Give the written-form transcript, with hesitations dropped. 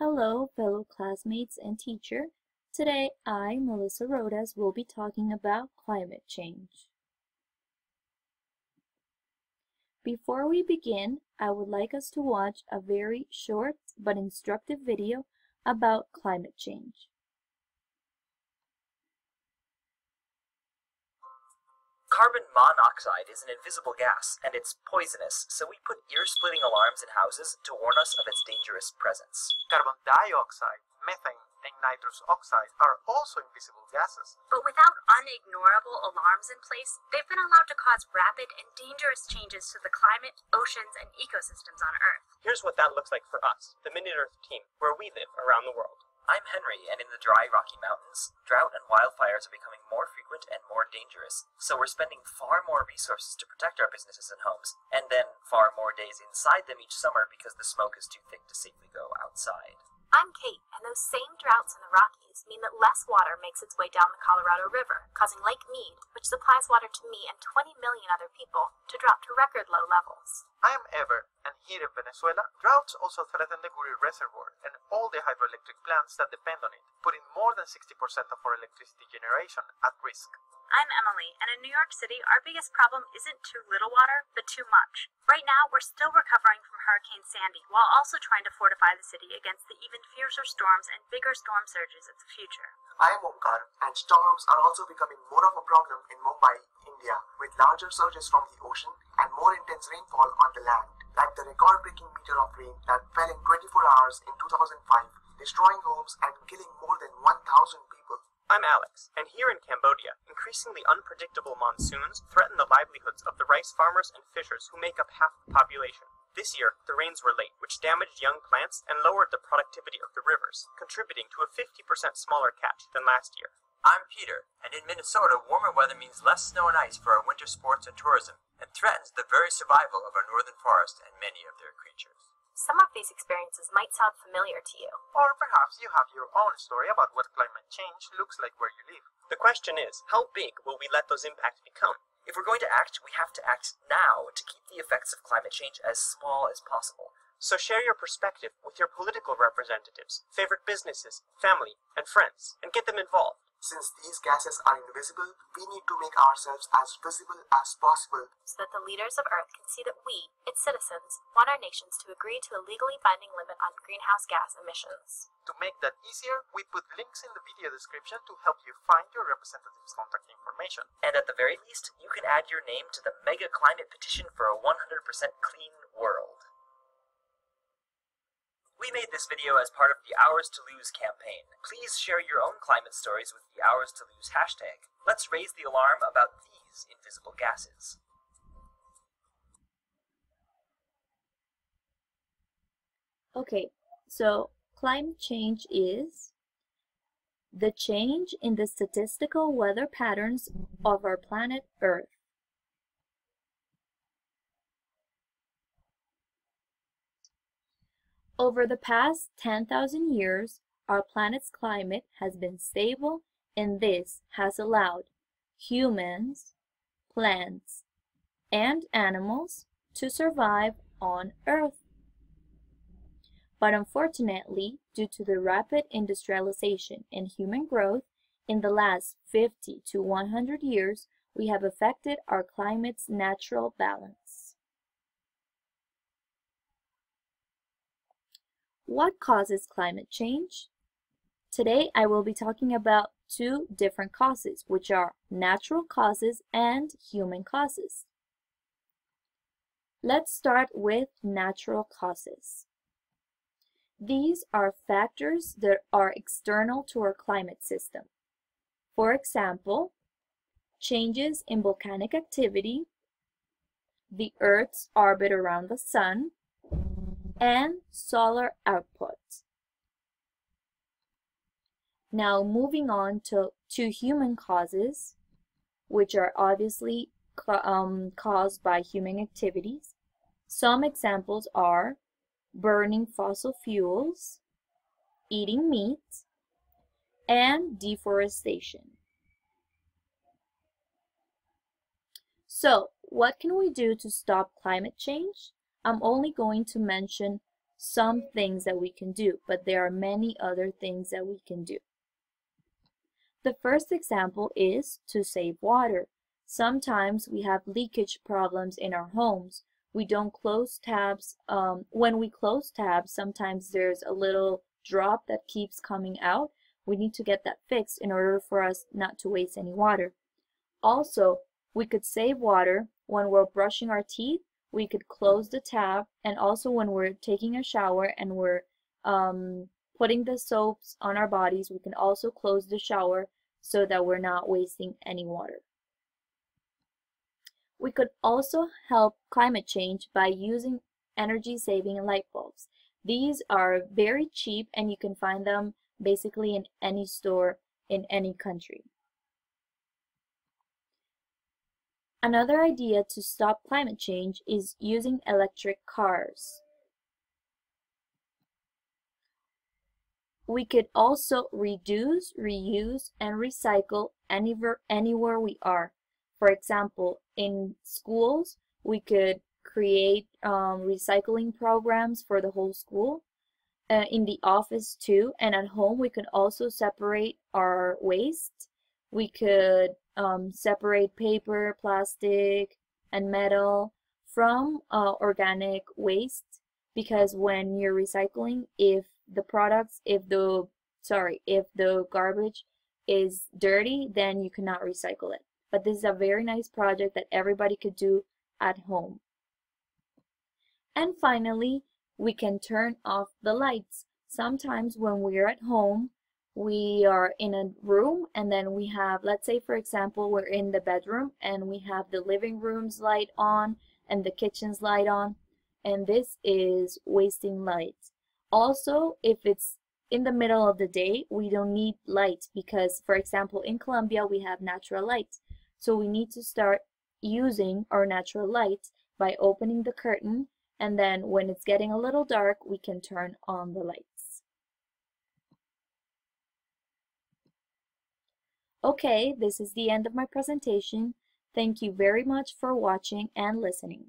Hello, fellow classmates and teacher. Today, I, Melissa Rodas, will be talking about climate change. Before we begin, I would like us to watch a very short but instructive video about climate change. Carbon monoxide is an invisible gas, and it's poisonous, so we put ear-splitting alarms in houses to warn us of its dangerous presence. Carbon dioxide, methane, and nitrous oxide are also invisible gases. But without unignorable alarms in place, they've been allowed to cause rapid and dangerous changes to the climate, oceans, and ecosystems on Earth. Here's what that looks like for us, the Minute Earth team, where we live around the world. I'm Henry, and in the dry Rocky Mountains, drought and wildfires are becoming more frequent and more dangerous, so we're spending far more resources to protect our businesses and homes, and then far more days inside them each summer because the smoke is too thick to safely go outside. I'm Kate, and those same droughts in the Rockies mean that less water makes its way down the Colorado River, causing Lake Mead, which supplies water to me and 20 million other people, to drop to record low levels. I am Ever, and here in Venezuela, droughts also threaten the Guri Reservoir and all the hydroelectric plants that depend on it, putting more than 60% of our electricity generation at risk. I'm Emily, and in New York City, our biggest problem isn't too little water, but too much. Right now, we're still recovering from Hurricane Sandy, while also trying to fortify the city against the even fiercer storms and bigger storm surges of the future. I am Omkar, and storms are also becoming more of a problem in Mumbai, India, with larger surges from the ocean and more intense rainfall on the land, like the record-breaking meter of rain that fell in 24 hours in 2005, destroying homes and killing more than 1,000 people. I'm Alex, and here in Cambodia, increasingly unpredictable monsoons threaten the livelihoods of the rice farmers and fishers who make up half the population. This year, the rains were late, which damaged young plants and lowered the productivity of the rivers, contributing to a 50% smaller catch than last year. I'm Peter, and in Minnesota, warmer weather means less snow and ice for our winter sports and tourism, and threatens the very survival of our northern forest and many of their creatures. Some of these experiences might sound familiar to you. Or perhaps you have your own story about what climate change looks like where you live. The question is, how big will we let those impacts become? If we're going to act, we have to act now to keep the effects of climate change as small as possible. So share your perspective with your political representatives, favorite businesses, family, and friends, and get them involved. Since these gases are invisible, we need to make ourselves as visible as possible, so that the leaders of Earth can see that we, its citizens, want our nations to agree to a legally binding limit on greenhouse gas emissions. To make that easier, we put links in the video description to help you find your representative's contact information. And at the very least, you can add your name to the mega climate petition for a 100% clean world. We made this video as part of the Hours to Lose campaign. Please share your own climate stories with the Hours to Lose hashtag. Let's raise the alarm about these invisible gases. Okay, so climate change is the change in the statistical weather patterns of our planet Earth. Over the past 10,000 years, our planet's climate has been stable, and this has allowed humans, plants, and animals to survive on Earth. But unfortunately, due to the rapid industrialization and human growth in the last 50 to 100 years, we have affected our climate's natural balance. What causes climate change? Today, I will be talking about two different causes, which are natural causes and human causes. Let's start with natural causes. These are factors that are external to our climate system. For example, changes in volcanic activity, the Earth's orbit around the Sun, and solar output. Now moving on to human causes, which are obviously caused by human activities. Some examples are burning fossil fuels, eating meat, and deforestation. So, what can we do to stop climate change? I'm only going to mention some things that we can do, but there are many other things that we can do. The first example is to save water. Sometimes we have leakage problems in our homes. We don't close tabs. When we close tabs, sometimes there's a little drop that keeps coming out. We need to get that fixed in order for us not to waste any water. Also, we could save water when we're brushing our teeth. We could close the tab, and also when we're taking a shower and we're putting the soaps on our bodies, we can also close the shower so that we're not wasting any water. We could also help climate change by using energy-saving light bulbs. These are very cheap and you can find them basically in any store in any country. Another idea to stop climate change is using electric cars. We could also reduce, reuse, and recycle anywhere we are. For example, in schools, we could create recycling programs for the whole school. In the office too, and at home, we could also separate our waste. We could separate paper, plastic, and metal from organic waste, because when you're recycling, if the garbage is dirty, then you cannot recycle it. But this is a very nice project that everybody could do at home. And finally, we can turn off the lights. Sometimes when we're at home, we are in a room and then we have, let's say for example, we're in the bedroom and we have the living room's light on and the kitchen's light on, and this is wasting light. Also, if it's in the middle of the day, we don't need light because, for example, in Colombia we have natural light. So we need to start using our natural light by opening the curtain, and then when it's getting a little dark, we can turn on the lights. Okay, this is the end of my presentation. Thank you very much for watching and listening.